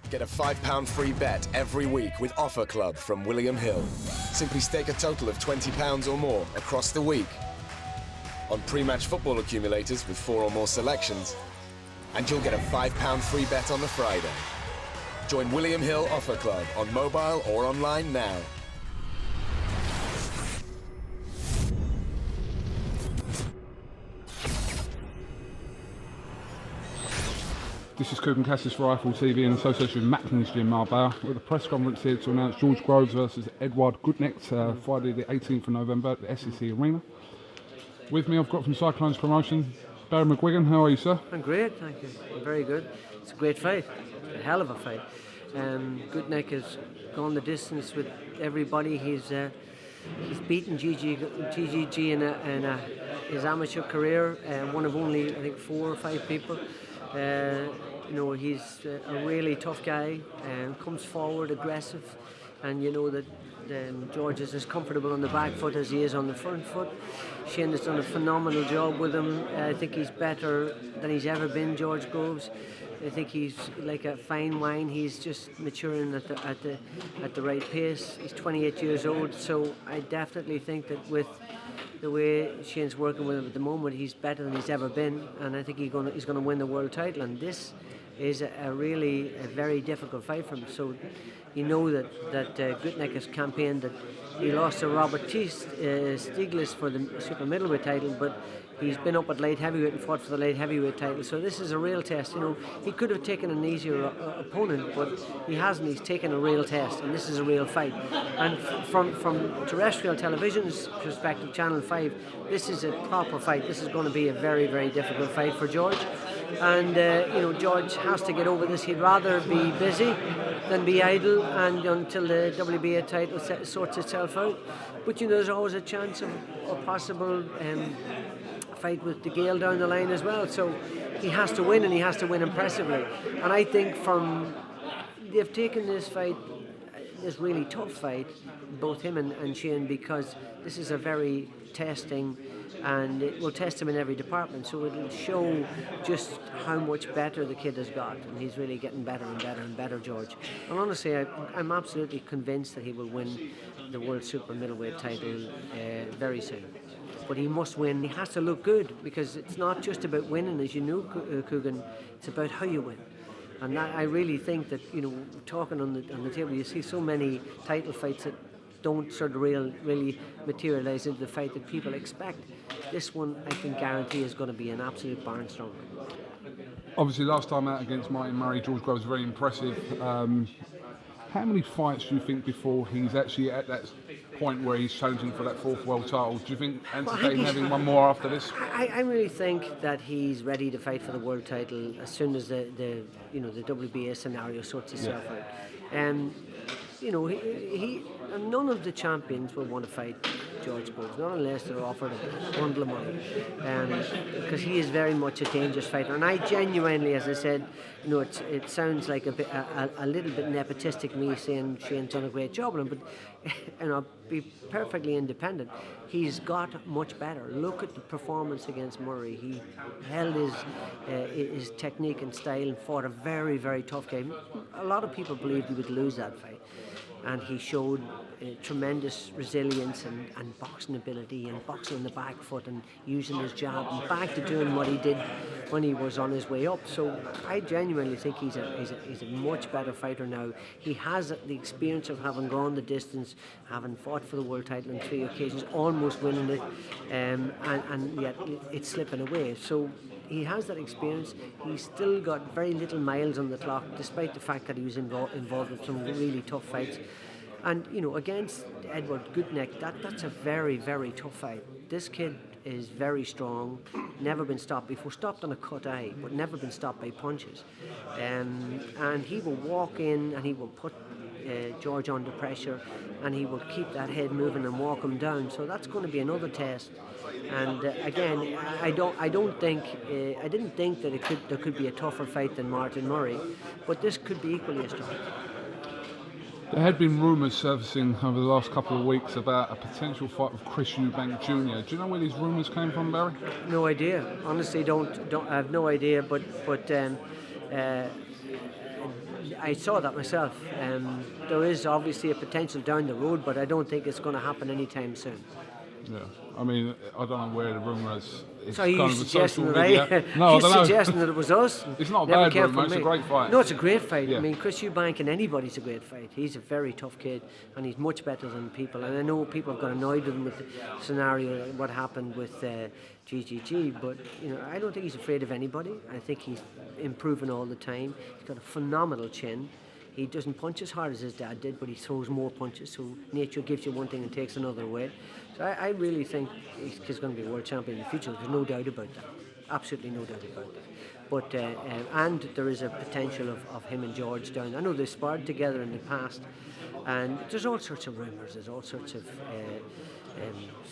Get a £5 free bet every week with Offer Club from William Hill. Simply stake a total of £20 or more across the week on pre-match football accumulators with 4 or more selections, and you'll get a £5 free bet on the Friday. Join William Hill Offer Club on mobile or online now. This is KUGAN CASSIUS Rifle TV in association with Macklins Gym Marbella. We're at the press conference here to announce George Groves versus Edward Gutknecht, Friday the 18th of November at the SEC Arena. With me I've got from Cyclones Promotion, Barry McGUIGAN. How are you, sir? I'm great, thank you. I'm very good. It's a great fight, a hell of a fight. Gutknecht has gone the distance with everybody. He's beaten GGG in his amateur career, one of only I think 4 or 5 people. He's a really tough guy, comes forward aggressive, and you know that George is as comfortable on the back foot as he is on the front foot. Shane has done a phenomenal job with him. I think he's better than he's ever been, George Groves. I think he's like a fine wine. He's just maturing at the right pace. He's 28 years old, so I definitely think that with the way Shane's working with him at the moment, he's better than he's ever been, and I think he's going to win the world title. And this is a very difficult fight for him. So you know that Gutknecht has campaigned that he lost to Robert Stiglitz for the super middleweight title, but he's been up at light heavyweight and fought for the light heavyweight title. So this is a real test. You know, he could have taken an easier opponent, but he hasn't. He's taken a real test, and this is a real fight. And from terrestrial television's perspective, Channel 5, this is a proper fight. This is going to be a very, very difficult fight for George. And George has to get over this. He'd rather be busy than be idle, and until the WBA title sorts itself out. But there's always a chance of a possible fight with De Gale down the line as well. So he has to win, and he has to win impressively. And I think they've taken this fight, this really tough fight, both him and Shane, because this is a very testing, and it will test him in every department. So it'll show just how much better the kid has got, and he's really getting better and better and better, George. And honestly, I'm absolutely convinced that he will win the World Super Middleweight title very soon. But he must win. He has to look good, because it's not just about winning, as you know, KUGAN. It's about how you win. And I really think that, talking on the table, you see so many title fights that don't sort of really materialise into the fight that people expect. This one, I can guarantee, is going to be an absolute barnstormer. Obviously, last time out against Martin Murray, George Groves was very impressive. How many fights do you think before he's actually at that point where he's challenging for that 4th world title? Do you think anticipating having one more after this? I really think that he's ready to fight for the world title as soon as the WBA scenario sorts itself out. And none of the champions will want to fight George Groves, not unless they're offered a bundle of money, because he is very much a dangerous fighter. And I genuinely, as I said, it sounds like a little bit nepotistic, me saying Shane's done a great job on him, but be perfectly independent. He's got much better. Look at the performance against Murray. He held his technique and style and fought a very, very tough game. A lot of people believed he would lose that fight, and he showed tremendous resilience and boxing ability, and boxing on the back foot and using his jab, and back to doing what he did when he was on his way up. So I genuinely think he's a much better fighter now. He has the experience of having gone the distance, having fought for the world title on 3 occasions, almost winning it, and yet it's slipping away. So he has that experience. He's still got very little miles on the clock, despite the fact that he was involved with some really tough fights. And against Edward Gutknecht, that's a very, very tough fight. This kid is very strong, never been stopped before, stopped on a cut eye, but never been stopped by punches. And he will walk in and he will put George under pressure, and he will keep that head moving and walk him down. So that's going to be another test. And again, I didn't think that there could be a tougher fight than Martin Murray, but this could be equally as tough. There had been rumours surfacing over the last couple of weeks about a potential fight with Chris Eubank Jr. Do you know where these rumours came from, Barry? No idea. Honestly, I have no idea. But I saw that myself. There is obviously a potential down the road, but I don't think it's going to happen anytime soon. Yeah, I mean, I don't know where the rumour is. It's So are you kind of a suggesting social that media. No, I he's don't know. suggesting that it was us? It's not a Never bad cared rumour, for it's a me. great fight. No, it's a great fight. Yeah. I mean, Chris Eubank and anybody's a great fight. He's a very tough kid, and he's much better than people. And I know people have got annoyed with him with the scenario, what happened with GGG, but I don't think he's afraid of anybody. I think he's improving all the time. He's got a phenomenal chin. He doesn't punch as hard as his dad did, but he throws more punches, so nature gives you one thing and takes another away. So I really think he's going to be a world champion in the future. There's no doubt about that. Absolutely no doubt about that. But and there is a potential of him and George down. I know they sparred together in the past, and there's all sorts of rumours. There's all sorts of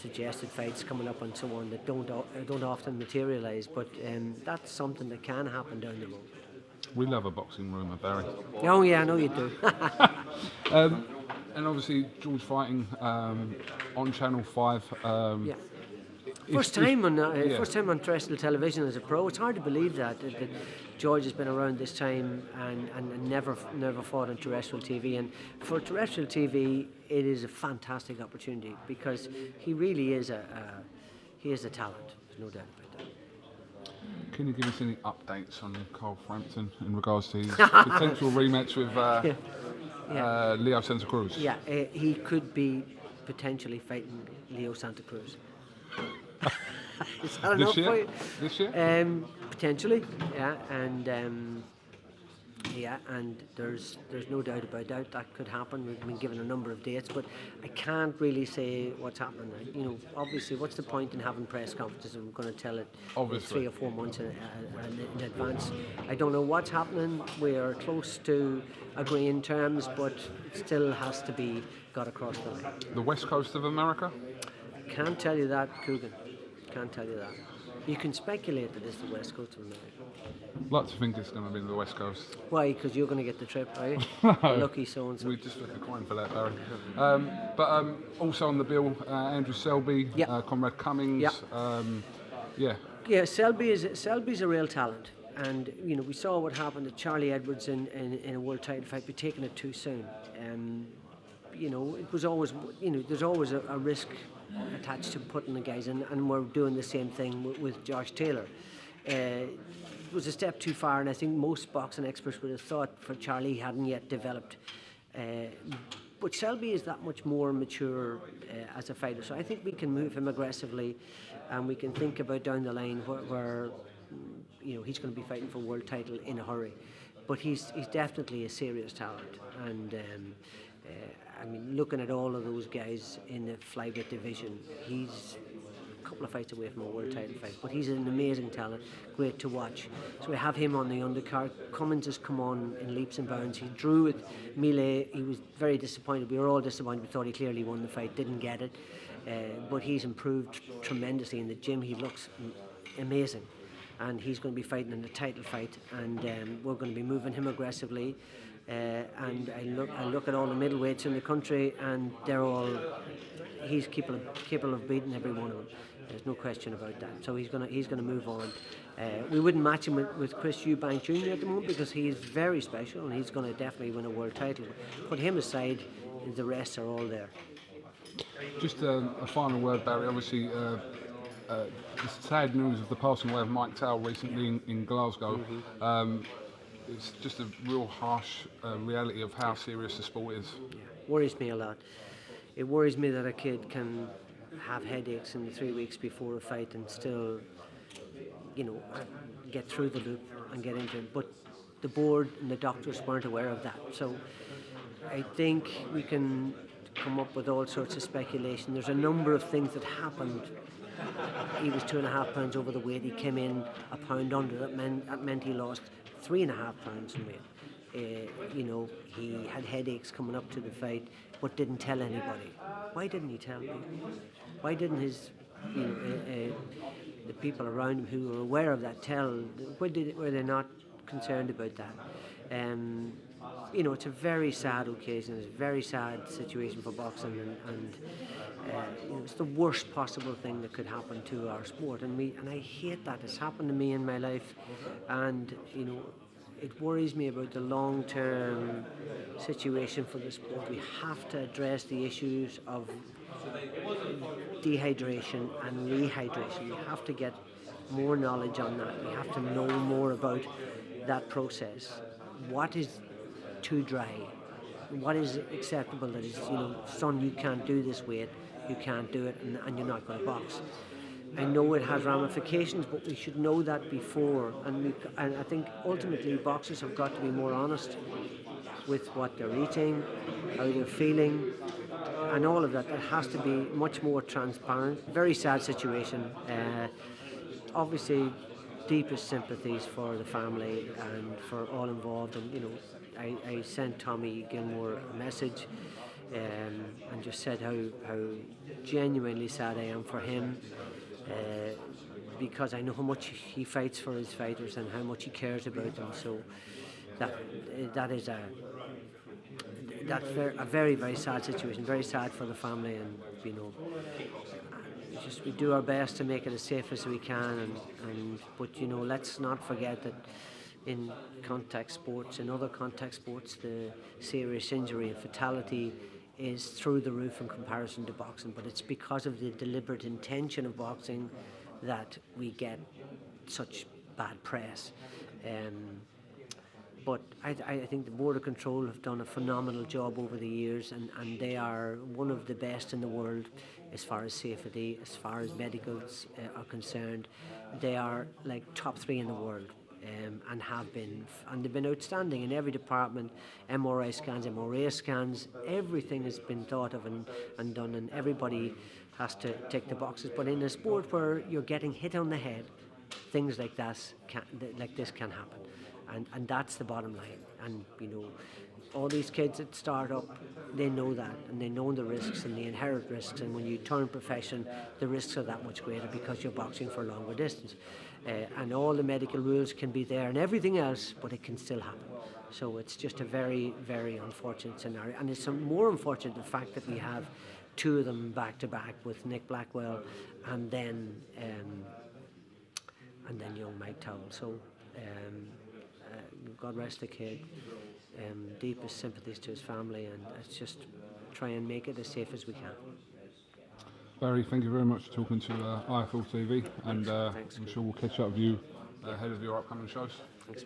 suggested fights coming up and so on that don't often materialise. But that's something that can happen down the road. We love a boxing rumour, Barry. Oh yeah, I know you do. And obviously, George fighting on Channel 5. Yeah. First time on terrestrial television as a pro. It's hard to believe that George has been around this time and never fought on terrestrial TV. And for terrestrial TV, it is a fantastic opportunity because he really is a talent. There's no doubt about that. Can you give us any updates on Carl Frampton in regards to his potential rematch with Leo Santa Cruz? Yeah, he could be potentially fighting Leo Santa Cruz. Is that enough for you? This year? Potentially, yeah, and there's no doubt about that could happen. We've been given a number of dates, but I can't really say what's happening. Obviously, what's the point in having press conferences? I'm going to tell it 3 or 4 months in advance. I don't know what's happening. We are close to agreeing terms, but it still has to be got across the line. The west coast of America? Can't tell you that, Kugan. Can't tell you that. You can speculate that it's the west coast of America. I'd like to think it's going to be the west coast. Why? Because you're going to get the trip, are you? Lucky so-and-so. We just flipped a coin for that, Barry. But also on the bill, Andrew Selby, Conrad Cummings. Yeah, Selby's a real talent. And, we saw what happened to Charlie Edwards in a world title fight, but taking it too soon. It was always, there's always a risk attached to putting the guys in, and we're doing the same thing with Josh Taylor. It was a step too far, and I think most boxing experts would have thought for Charlie he hadn't yet developed. But Selby is that much more mature as a fighter, so I think we can move him aggressively, and we can think about down the line where he's going to be fighting for a world title in a hurry. But he's definitely a serious talent, and looking at all of those guys in the flyweight division, he's a couple of fights away from a world title fight, but he's an amazing talent, great to watch. So we have him on the undercard. Cummins has come on in leaps and bounds. He drew with Mile. He was very disappointed. We were all disappointed. We thought he clearly won the fight, didn't get it. But he's improved tremendously in the gym. He looks amazing. And he's going to be fighting in the title fight, and we're going to be moving him aggressively. And I look at all the middleweights in the country, and he's capable of beating every one of them. There's no question about that. So he's going to move on. We wouldn't match him with Chris Eubank Jr. at the moment because he's very special and he's going to definitely win a world title. Put him aside, the rest are all there. Just a final word, Barry. Obviously, the sad news of the passing away of Mike Towell recently in Glasgow. It's just a real harsh reality of how serious the sport is. Yeah, worries me a lot. It worries me that a kid can have headaches in the 3 weeks before a fight and still, get through the loop and get into it. But the board and the doctors weren't aware of that. So I think we can come up with all sorts of speculation. There's a number of things that happened. He was 2.5 pounds over the weight. He came in a pound under. That meant he lost 3.5 pounds in weight. He had headaches coming up to the fight, but didn't tell anybody. Why didn't he tell people? Why didn't his, the people around him who were aware of that tell? Were they not concerned about that? It's a very sad occasion. It's a very sad situation for boxing, and it's the worst possible thing that could happen to our sport. And I hate that. It's happened to me in my life, and it worries me about the long-term situation for the sport. We have to address the issues of dehydration and rehydration. We have to get more knowledge on that. We have to know more about that process. What is too dry? What is acceptable that is, son, you can't do this weight, you can't do it, and you're not going to box. I know it has ramifications, but we should know that before. And I think ultimately boxers have got to be more honest with what they're eating, how they're feeling, and all of that. That has to be much more transparent. Very sad situation. Obviously, deepest sympathies for the family and for all involved. And I sent Tommy Gilmore a message and just said how genuinely sad I am for him. Because I know how much he fights for his fighters and how much he cares about them. So that is a very, very sad situation. Very sad for the family, and we do our best to make it as safe as we can. But let's not forget that in contact sports, in other contact sports, the serious injury and fatality is through the roof in comparison to boxing, but it's because of the deliberate intention of boxing that we get such bad press. But I think the Board of Control have done a phenomenal job over the years, and they are one of the best in the world as far as safety, as far as medicals are concerned. They are like top 3 in the world. And have been, and they've been outstanding in every department. MRI scans, MRA scans, everything has been thought of and done, and everybody has to tick the boxes. But in a sport where you're getting hit on the head, things like this can happen, and that's the bottom line. And all these kids that start up, they know that, and they know the risks and the inherent risks. And when you turn profession, the risks are that much greater because you're boxing for a longer distance. And all the medical rules can be there and everything else, but it can still happen. So it's just a very, very unfortunate scenario. And it's more unfortunate the fact that we have 2 of them back to back with Nick Blackwell and then young Mike Towell. So God rest the kid. Deepest sympathies to his family, and let's just try and make it as safe as we can. Barry, thank you very much for talking to IFL TV, and I'm sure we'll catch up with you ahead of your upcoming shows. Thanks.